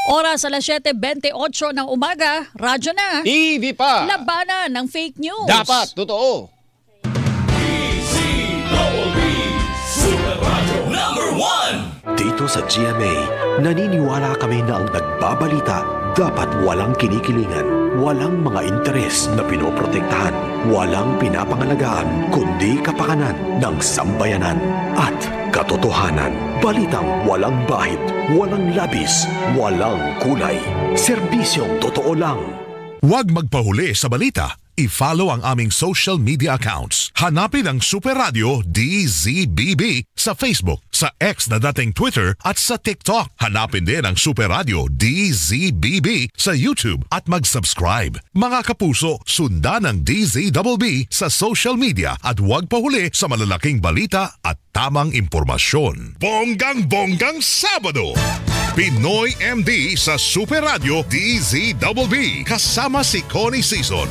Oras alas 7:28 ng umaga, radyo na. TV pa. Labanan ng fake news. Dapat, totoo. DZWB Super Radio #1. Dito sa GMA, naniniwala kami na ang nagbabalita dapat walang kinikilingan, walang mga interes na pinoprotektahan, walang pinapangalagaan, kundi kapakanan ng sambayanan at katotohanan. Balitang walang bahid, walang labis, walang kulay. Serbisyong totoo lang. Huwag magpahuli sa balita. I-follow ang aming social media accounts. Hanapin ang Super Radio DZBB sa Facebook, sa X na dating Twitter at sa TikTok. Hanapin din ang Super Radio DZBB sa YouTube at mag-subscribe. Mga kapuso, sundan ang DZBB sa social media at huwag pahuli sa malalaking balita at tamang impormasyon. Bonggang-bonggang Sabado! Pinoy MD sa Super Radio DZBB kasama si Connie Season.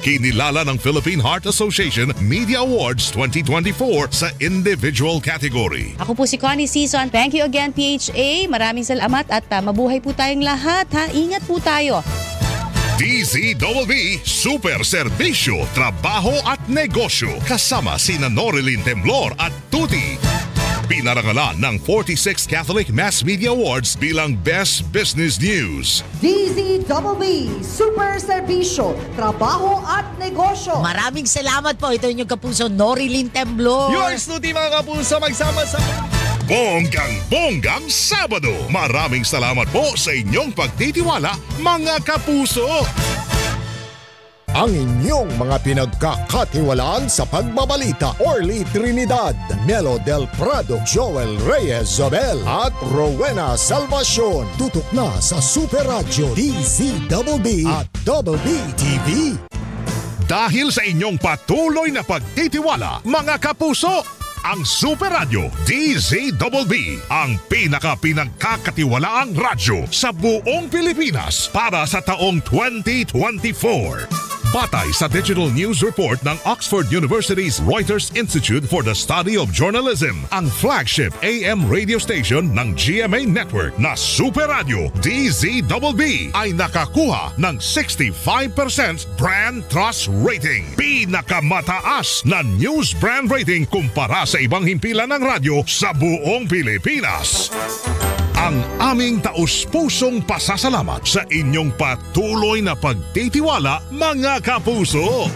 Kinilala ng Philippine Heart Association Media Awards 2024 sa individual category. Ako po si Connie Season. Thank you again, PHA. Maraming salamat at mabuhay po tayong lahat. Ingat po tayo. DZBB Super Serbisyo, Trabaho at Negosyo kasama sina Norilyn Temblor at Tuti. Pinarangalan ng 46th Catholic Mass Media Awards bilang Best Business News. DZWB Super Serbisyo, Trabaho at Negosyo. Maraming salamat po. Ito yung kapuso, Norilyn Temblor. Yours, Tuti, mga kapuso, magsama-sama. Bonggang-bonggang Sabado. Maraming salamat po sa inyong pagtitiwala, mga kapuso. Ang inyong mga pinagkakatiwalaan sa pagbabalita: Orly Trinidad, Melo Del Prado, Joel Reyes Zobel at Rowena Salvacion. Tutok na sa Super Radio DZWB at WBTV. Dahil sa inyong patuloy na pagtitiwala, mga kapuso, ang Super Radio DZWB ang pinagkakatiwalaang radyo sa buong Pilipinas para sa taong 2024. Batay sa Digital News Report ng Oxford University's Reuters Institute for the Study of Journalism, ang flagship AM radio station ng GMA Network na Super Radio DZWB ay nakakuha ng 65% brand trust rating. Pinakamataas na news brand rating kumpara sa ibang himpilan ng radyo sa buong Pilipinas. Ang aming taus-pusong pasasalamat sa inyong patuloy na pagtitiwala, mga kapuso.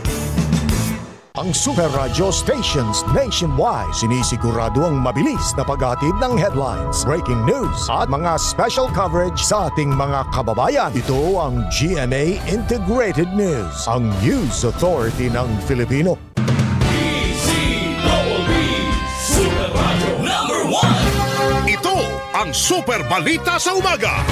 Ang Super Radio stations nationwide sinisigurado ang mabilis na paghatid ng headlines, breaking news at mga special coverage sa ating mga kababayan. Ito ang GMA Integrated News, ang news authority ng Filipino. DZWB Super Radio #1. Ito ang Super Balita sa Umaga.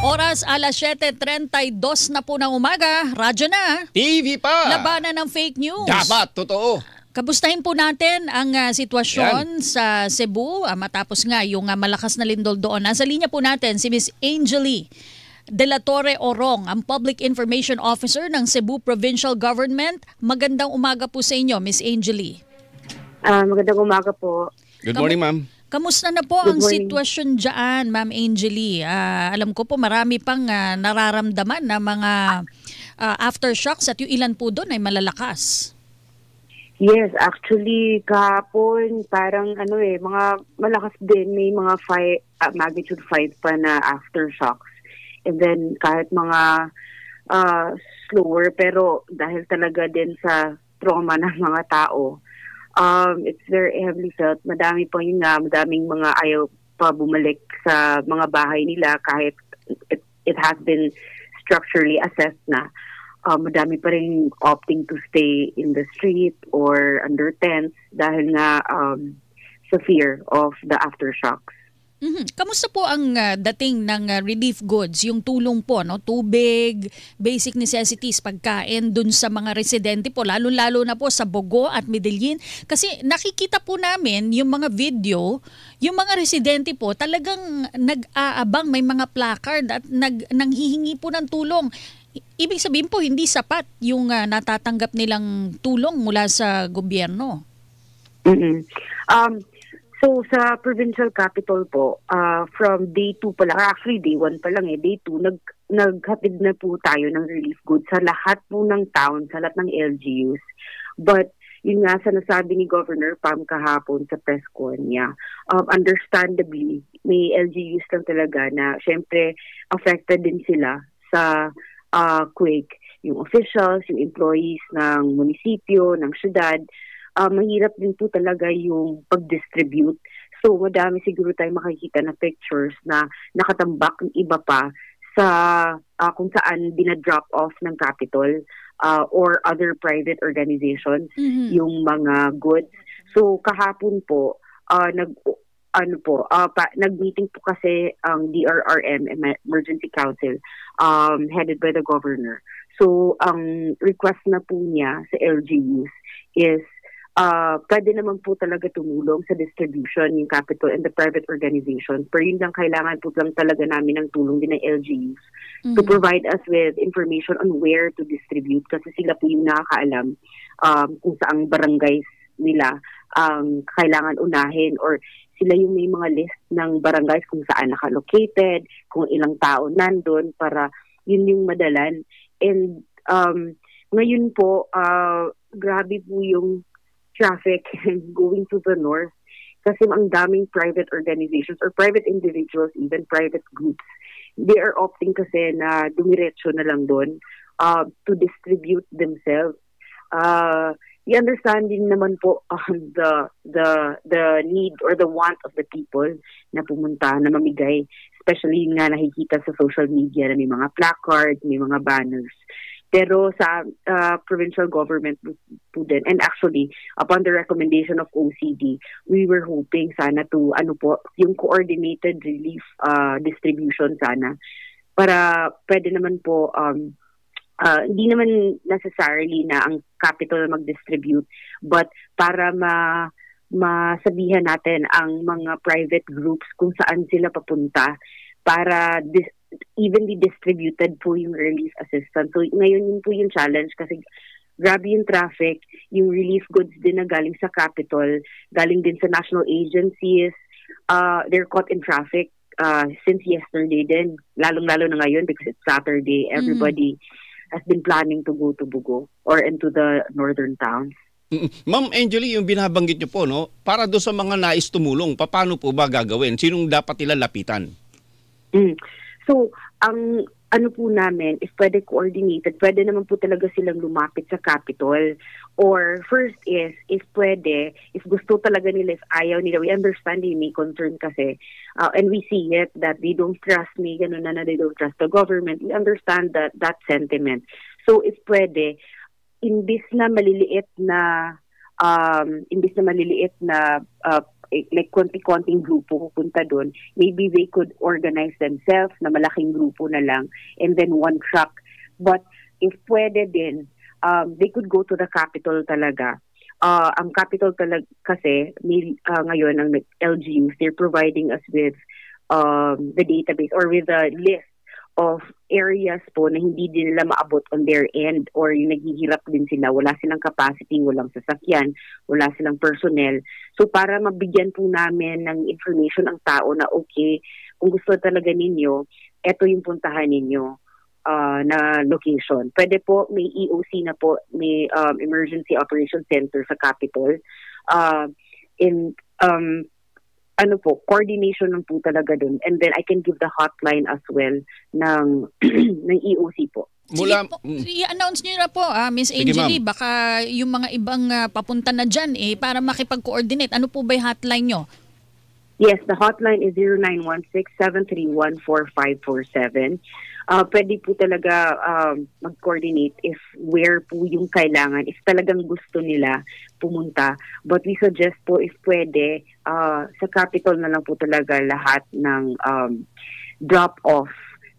Oras alas 7:32 na po ng umaga, radyo na. TV pa. Labanan ng fake news. Dapat, totoo. Kabustahin po natin ang sitwasyon sa Cebu matapos nga yung malakas na lindol doon. Nasa linya po natin si Miss Angely De La Torre Orong, ang Public Information Officer ng Cebu Provincial Government. Magandang umaga po sa inyo, Miss Angely. Magandang umaga po. Good morning, ma'am. Kamusta na po ang sitwasyon dyan, Ma'am Angely? Alam ko po marami pang nararamdaman na mga aftershocks at yung ilan po doon ay malalakas. Yes, actually kahapon parang mga malakas din, may mga magnitude 5 pa na aftershocks. And then kahit mga slower, pero dahil talaga din sa trauma ng mga tao, it's very heavily felt. Madaming mga ayaw pa bumalik sa mga bahay nila kahit it has been structurally assessed na. Madami pa rin opting to stay in the street or under tents dahil nga sa fear of the aftershocks. Kamusta po ang dating ng relief goods, yung tulong po, no? Tubig, basic necessities, pagkain dun sa mga residente po, lalo-lalo na po sa Bogo at Medellin? Kasi nakikita po namin yung mga video, yung mga residente po talagang nag-aabang, may mga placard at nanghihingi po ng tulong. Ibig sabihin po, hindi sapat yung natatanggap nilang tulong mula sa gobyerno. So sa provincial capital po, from day 2 pa lang, actually day 1 pa lang day 2, naghatid na po tayo ng relief goods sa lahat po ng town, sa lahat ng LGUs. But yun nga sa nasabi ni Governor Pam kahapon sa press con niya, understandably, may LGUs lang talaga na syempre affected din sila sa quake. Yung officials, yung employees ng munisipyo, ng syudad, mahirap din po talaga yung pag-distribute. So, madami siguro tayo makikita na pictures na nakatambak ng iba pa sa kung saan dinadrop off ng Capitol or other private organizations yung mga goods. So, kahapon po, nag-meeting po kasi ang DRRM, Emergency Council, headed by the governor. So, ang request na po niya sa LGUs is pwede naman po talaga tumulong sa distribution yung capital and the private organizations. Pero yun lang, kailangan po lang talaga namin ng tulong din ng LGUs to provide us with information on where to distribute kasi sila po yung nakakaalam kung saang barangays nila ang kailangan unahin or sila yung may mga list ng barangays kung saan nakalocated, kung ilang tao nandun para yun yung madalan. And ngayon po, grabe po yung traffic going to the north kasi ang daming private organizations or private individuals, even private groups, they are opting kasi na dumiretso na lang doon to distribute themselves. We understand din naman po the need or the want of the people na pumunta, na mamigay, especially nga nakikita sa social media na may mga placards, may mga banners. Pero sa provincial government po din, and actually, upon the recommendation of OCD, we were hoping sana to, yung coordinated relief distribution sana. Para pwede naman po, hindi naman necessarily na ang capital mag-distribute, but para masabihan natin ang mga private groups kung saan sila papunta para evenly distributed po yung relief assistance. So ngayon yun po yung challenge kasi grabe yung traffic, yung relief goods din na galing sa capital, galing din sa national agencies, they're caught in traffic since yesterday din, lalong-lalo na ngayon because it's Saturday, everybody has been planning to go to Bugo or into the northern towns. Ma'am Angeli, yung binabanggit niyo po, no, para doon sa mga nais tumulong, paano po ba gagawin? Sinong dapat nila lapitan? So, ang po namin, if pwede coordinated, pwede naman po talaga silang lumapit sa Capitol. Or first is, if pwede, if gusto talaga nila, if ayaw nila, we understand may concern kasi, and we see it, that they don't trust me, ganun na they don't trust the government. We understand that sentiment. So, if pwede, imbis na maliliit na like konting-konting grupo pupunta doon, maybe they could organize themselves na malaking grupo na lang and then one truck. But if pwede din, they could go to the capital talaga. Ang capital talaga kasi, ngayon ang LGUs, they're providing us with the database or with the list of areas po na hindi din nila maabot on their end or yung naghihirap din sila. Wala silang capacity, walang sasakyan, wala silang personnel. So para mabigyan po namin ng information ang tao na okay, kung gusto talaga ninyo, eto yung puntahan ninyo na location. Pwede po, may EOC na po, may Emergency Operations Center sa Capitol. Coordination lang po talaga dun. And then I can give the hotline as well ng EOC po. I-announce nyo na po, Miss Angeli, baka yung mga ibang papunta na dyan para makipag-coordinate. Ano po ba yung hotline nyo? Yes, the hotline is 0916-731-4547. Pwede po talaga mag-coordinate if where po yung kailangan, if talagang gusto nila pumunta. But we suggest po if pwede, sa capital na lang po talaga lahat ng drop-off.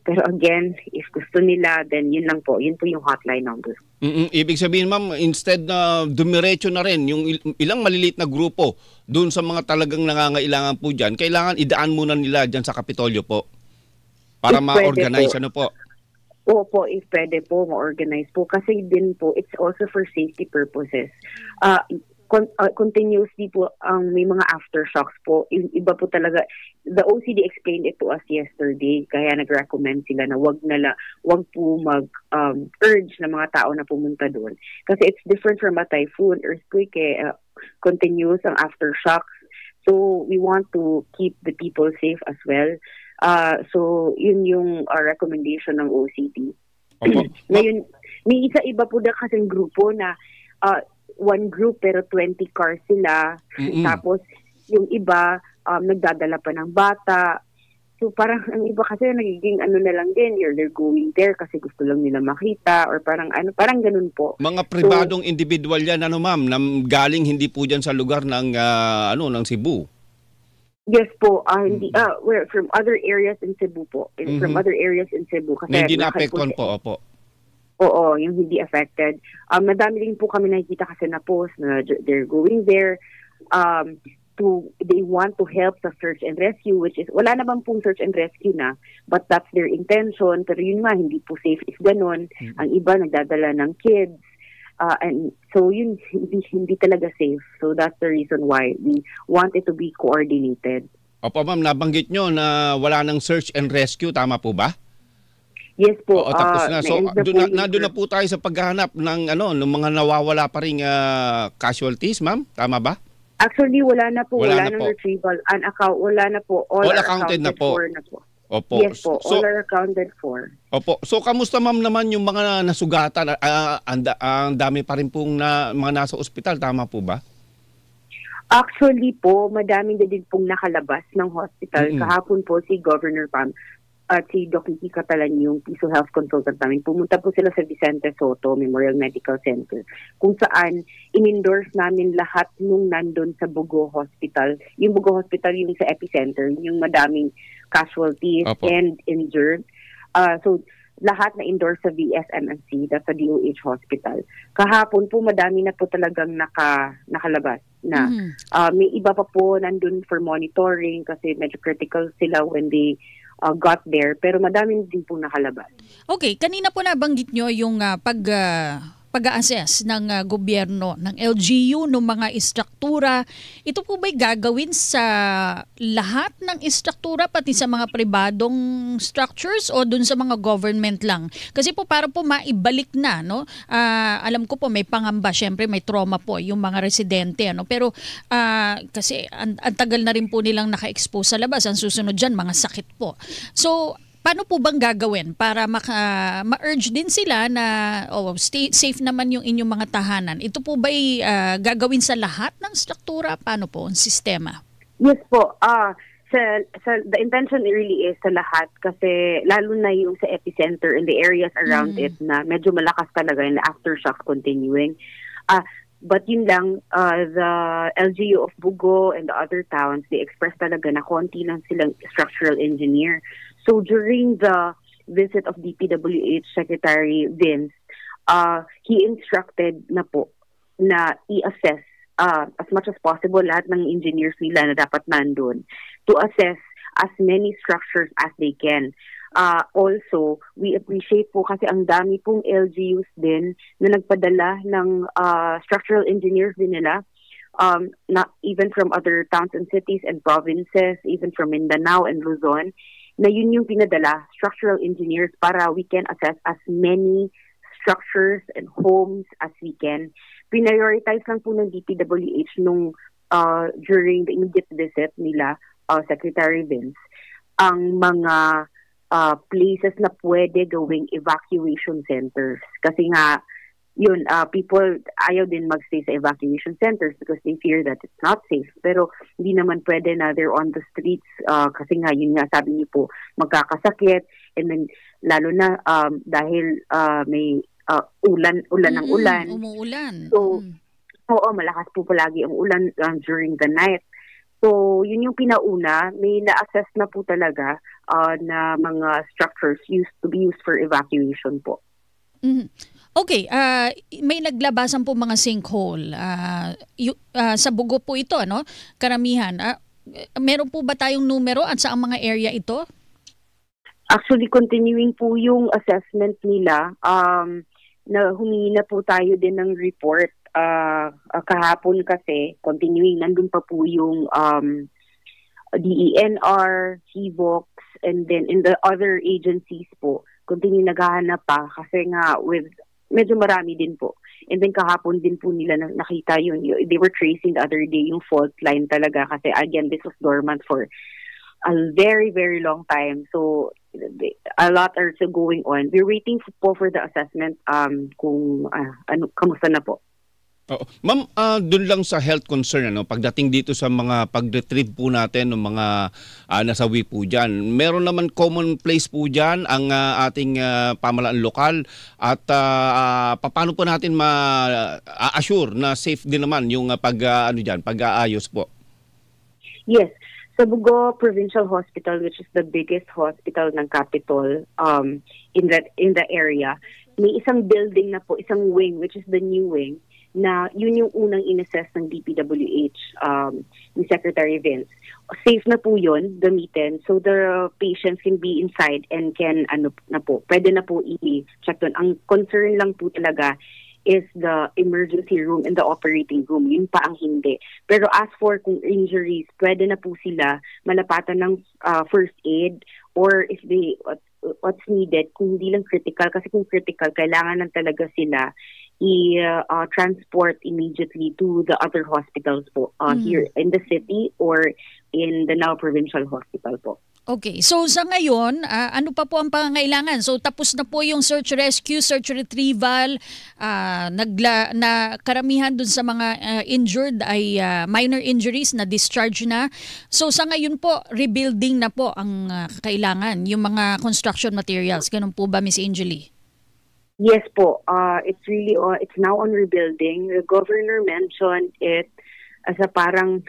Pero again, if gusto nila, then yun lang po. Yun po yung hotline number. Ibig sabihin, ma'am, instead na dumiretso na rin yung ilang maliliit na grupo doon sa mga talagang nangangailangan po dyan, kailangan idaan muna nila dyan sa Kapitolyo po para ma-organize. Ano po? Opo, if pwede po, ma-organize po. Kasi din po, it's also for safety purposes. continuously po may mga aftershocks po. Yung iba po talaga, the OCD explained it to us yesterday, kaya nag-recommend sila na wag po urge na mga tao na pumunta doon. Kasi it's different from a typhoon, earthquake, continuous ang aftershocks. So we want to keep the people safe as well. So yun yung recommendation ng OCD. Ngayon, may iba po na kasing grupo na one group pero 20 cars sila. Tapos yung iba nagdadala pa ng bata. So parang ang iba kasi nagiging na lang din, they're going there kasi gusto lang nila makita or parang ganun po. Mga pribadong individual yan ma'am, na galing hindi po diyan sa lugar ng ng Cebu. Yes po, we're from other areas in Cebu po. From other areas in Cebu kasi hindi na-apektuhan po, opo. Oo, yung hindi affected. Madami rin po kami nakikita kasi na post na they're going there they want to help sa search and rescue, which is, wala naman pong search and rescue na, but that's their intention. Pero yun nga, hindi po safe if ganun. Ang iba nagdadala ng kids. And so yun, hindi talaga safe. So that's the reason why we want it to be coordinated. Opo ma'am, nabanggit nyo na wala ng search and rescue, tama po ba? Yes po. Tapos na. So, doon na po tayo sa paghahanap ng ng mga nawawala pa ring casualties, ma'am? Tama ba? Actually, wala na po. Wala na po. Retrieval. Wala na po. All accounted na po. Opo. Yes po. All are accounted for. Opo. So, kamusta ma'am naman yung mga nasugatan? Ang dami pa rin pong mga nasa ospital. Tama po ba? Actually po, madami na din pong nakalabas ng hospital. Kahapon po si Governor Pam at si Doc Kiki Catalan, yung PISO Health Consultant namin, pumunta po sila sa Vicente Soto Memorial Medical Center, kung saan in-endorse namin lahat nung nandun sa Bugo Hospital. Yung Bugo Hospital, yung sa epicenter, yung madaming casualties and injured. So, lahat na endorse sa VSMMC, that's sa DOH Hospital. Kahapon po, madami na po talagang nakalabas na. May iba pa po nandun for monitoring kasi medyo critical sila when they got there, pero madami din po nakalabas. Okay, kanina po nabanggit nyo yung pag-a-assess ng gobyerno, ng LGU, ng mga istruktura. Ito po ba'y gagawin sa lahat ng istruktura, pati sa mga pribadong structures o dun sa mga government lang? Kasi po para po maibalik na, no? Alam ko po may pangamba, syempre may trauma po yung mga residente, ano? Pero kasi ang tagal na rin po nilang naka-expose sa labas. Ang susunod dyan, mga sakit po. So, paano po bang gagawin para ma-urge din sila na stay safe naman yung inyong mga tahanan? Ito po ba'y gagawin sa lahat ng struktura? Paano po ang sistema? Yes po. The intention really is sa lahat kasi lalo na yung sa epicenter and the areas around it na medyo malakas talaga yung aftershock continuing. But yun lang, the LGU of Bugo and the other towns, they express talaga na konti lang silang structural engineer. So during the visit of DPWH Secretary Vince, he instructed na po na i-assess as much as possible lahat ng engineers nila na dapat nandun to assess as many structures as they can. Also, we appreciate po kasi ang dami pong LGUs din na nagpadala ng structural engineers din nila, not even from other towns and cities and provinces, even from Mindanao and Luzon, na yun yung pinadala, structural engineers, para we can assess as many structures and homes as we can. Prioritize lang po ng DPWH nung during the immediate visit nila, Secretary Vince, ang mga places na pwede gawing evacuation centers. Kasi nga, yun, people ayaw din magstay sa evacuation centers because they fear that it's not safe. Pero hindi naman pwede na they're on the streets kasi nga, yun nga, sabi niyo po, magkakasakit. And then, lalo na dahil may ulan ng ulan. Umuulan. So, oo, malakas po palagi ang ulan during the night. So, yun yung pinauna. May na-assess na po talaga na mga structures to be used for evacuation po. Okay, may naglabasan po mga sinkhole. Sa Bugo po ito, ano? Karamihan. Meron po ba tayong numero at saang mga area ito? Actually, continuing po yung assessment nila. Na humingi na po tayo din ng report kahapon kasi, continuing, nandun pa po yung DENR, CVOX, and then in the other agencies po, continue naghahanap pa kasi nga with medyo marami din po. And then kahapon din po nila nakita yun. They were tracing the other day yung fault line talaga kasi again, this was dormant for a very, very long time. So, a lot are still going on. We're waiting for the assessment kung kamusta na po. Ma'am, dun lang sa health concern, pagdating dito sa mga pag-retrieve po natin ng mga nasawi po dyan, meron naman common place po dyan ang ating pamahalaan lokal at paano po natin ma-assure na safe din naman yung pag-aayos po? Yes. Sa Bugo Provincial Hospital, which is the biggest hospital ng capital in the area, may isang building na po, isang wing, which is the new wing, na yun yung unang inassess ng DPWH ni Secretary Vince. Safe na po yun, gamitin. So the patients can be inside and can, pwede na po i-check doon. Ang concern lang po talaga is the emergency room and the operating room. Yun pa ang hindi. Pero as for kung injuries, pwede na po sila malapatan ng first aid or if they, what's needed, kung hindi lang critical. Kasi kung critical, kailangan lang talaga sila i-transport immediately to the other hospitals po here in the city or in the now provincial hospital po. Okay, so sa ngayon, ano pa po ang pangangailangan? So tapos na po yung search rescue, search retrieval, na karamihan dun sa mga injured ay minor injuries na discharge na. So sa ngayon po, rebuilding na po ang kailangan, yung mga construction materials. Ganun po ba, Miss Angeli? Yes po, it's now on rebuilding. The governor mentioned it as a parang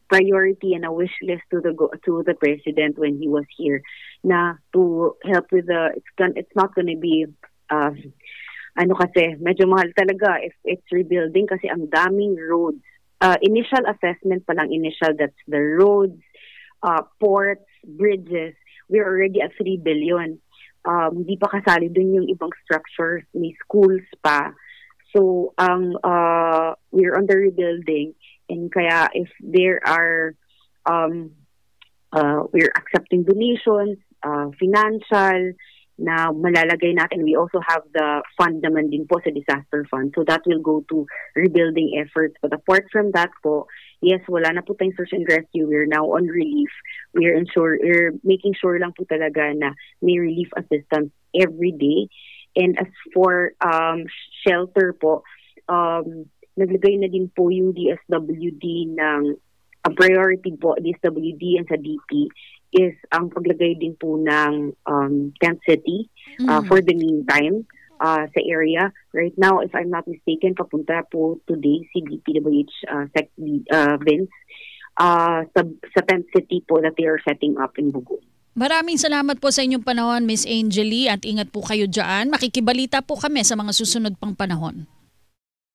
priority and a wish list to the president when he was here na to help with it's not going to be kasi medyo mahal talaga if it's rebuilding kasi ang daming roads. Initial assessment pa lang, that's the roads, ports, bridges. We're already at 3 billion. Hindi pa kasali dun yung ibang structures, may schools pa. So, we're on the rebuilding and kaya if there are, we're accepting donations, financial, na malalagay natin. We also have the fund naman din po sa disaster fund. So that will go to rebuilding efforts. But apart from that po, yes, wala na po tayong search and rescue. We're now on relief. We're making sure lang po talaga na may relief assistance every day. And as for shelter po, naglagay na din po yung DSWD ng priority po, DSWD and sa DP, is ang paglagay din po ng tent city for the meantime sa area. Right now, if I'm not mistaken, papunta po today si DPWH Vince sa tent city po that they are setting up in Bugo. Maraming salamat po sa inyong panahon, Miss Angeli, at ingat po kayo dyan. Makikibalita po kami sa mga susunod pang panahon.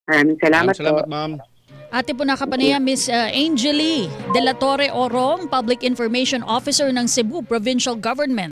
Maraming salamat po. Salamat, ma'am. Ate po nakapanaya, Miss Angeli De La Torre Orong, Public Information Officer ng Cebu Provincial Government.